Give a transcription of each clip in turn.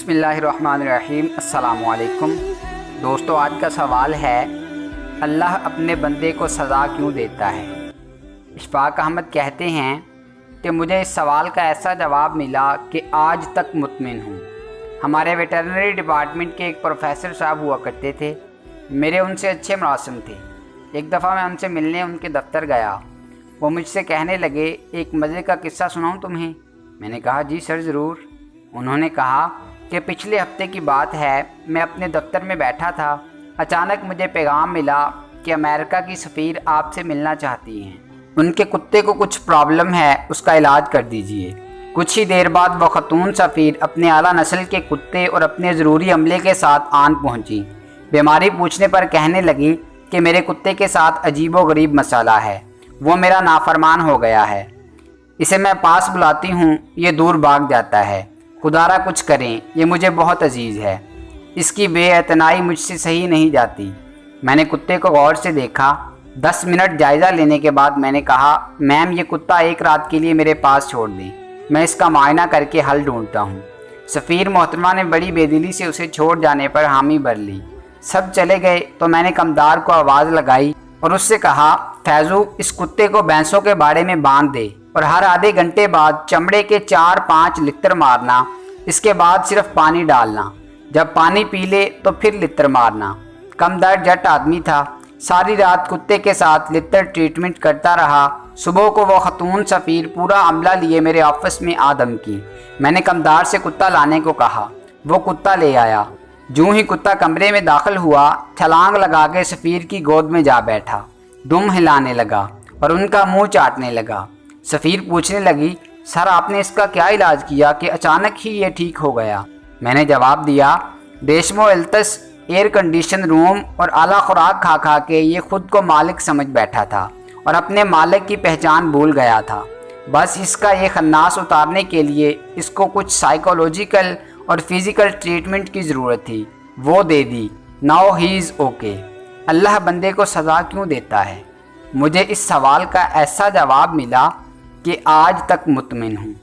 बिस्मिल्लाहिर्रहमानिर्रहीम। अस्सलाम वालेकुम दोस्तों, आज का सवाल है अल्लाह अपने बंदे को सज़ा क्यों देता है। इशफाक अहमद कहते हैं कि मुझे इस सवाल का ऐसा जवाब मिला कि आज तक मुतमिन हूँ। हमारे वेटरनरी डिपार्टमेंट के एक प्रोफेसर साहब हुआ करते थे, मेरे उनसे अच्छे मरासिम थे। एक दफ़ा मैं उनसे मिलने उनके दफ्तर गया। वो मुझसे कहने लगे, एक मज़े का किस्सा सुनाऊँ तुम्हें। मैंने कहा जी सर ज़रूर। उन्होंने कहा कि पिछले हफ्ते की बात है, मैं अपने दफ्तर में बैठा था, अचानक मुझे पैगाम मिला कि अमेरिका की सफ़ीर आपसे मिलना चाहती हैं। उनके कुत्ते को कुछ प्रॉब्लम है, उसका इलाज कर दीजिए। कुछ ही देर बाद वह ख़तून सफ़ीर अपने आला नस्ल के कुत्ते और अपने ज़रूरी अमले के साथ आन पहुंची। बीमारी पूछने पर कहने लगी कि मेरे कुत्ते के साथ अजीबो गरीब मसाला है, वो मेरा नाफरमान हो गया है। इसे मैं पास बुलाती हूँ, ये दूर भाग जाता है। खुदारा कुछ करें, ये मुझे बहुत अजीज़ है। इसकी बेअतनाई मुझसे सही नहीं जाती। मैंने कुत्ते को गौर से देखा। 10 मिनट जायज़ा लेने के बाद मैंने कहा, मैम ये कुत्ता एक रात के लिए मेरे पास छोड़ दें, मैं इसका मुआयना करके हल ढूंढता हूँ। सफ़ीर मोहतरमा ने बड़ी बेदिली से उसे छोड़ जाने पर हामी भर ली। सब चले गए तो मैंने कमदार को आवाज़ लगाई और उससे कहा, फैज़ू इस कुत्ते को भैंसों के बाड़े में बांध दे और हर आधे घंटे बाद चमड़े के 4-5 लित्र मारना। इसके बाद सिर्फ पानी डालना, जब पानी पी ले तो फिर लित्र मारना। कमदार जट आदमी था, सारी रात कुत्ते के साथ लित्र ट्रीटमेंट करता रहा। सुबह को वो ख़तून सफ़ीर पूरा अमला लिए मेरे ऑफिस में आदम की। मैंने कमदार से कुत्ता लाने को कहा, वो कुत्ता ले आया। जूँ ही कुत्ता कमरे में दाखिल हुआ, छलांग लगा के सफ़ीर की गोद में जा बैठा, दुम हिलाने लगा और उनका मुंह चाटने लगा। सफ़ीर पूछने लगी, सर आपने इसका क्या इलाज किया कि अचानक ही ये ठीक हो गया। मैंने जवाब दिया, देशमो इल्तस एयर कंडीशन रूम और आला खुराक खा खा के ये खुद को मालिक समझ बैठा था और अपने मालिक की पहचान भूल गया था। बस इसका ये खन्नास उतारने के लिए इसको कुछ साइकोलॉजिकल और फिज़िकल ट्रीटमेंट की ज़रूरत थी, वो दे दी। Now he is okay. अल्लाह बंदे को सज़ा क्यों देता है। मुझे इस सवाल का ऐसा जवाब मिला कि आज तक मुतमिन हूँ।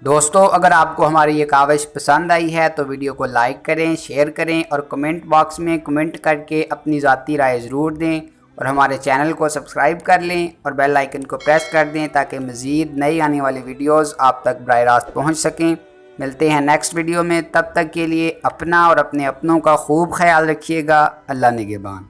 दोस्तों, अगर आपको हमारी ये काविश पसंद आई है तो वीडियो को लाइक करें, शेयर करें और कमेंट बॉक्स में कमेंट करके अपनी ज़ाती राय ज़रूर दें और हमारे चैनल को सब्सक्राइब कर लें और बेल आइकन को प्रेस कर दें ताकि मज़ीद नई आने वाली वीडियोज़ आप तक बराह रास्त पहुँच सकें। मिलते हैं नेक्स्ट वीडियो में, तब तक के लिए अपना और अपने अपनों का खूब ख्याल रखिएगा। अल्लाह निगहबान।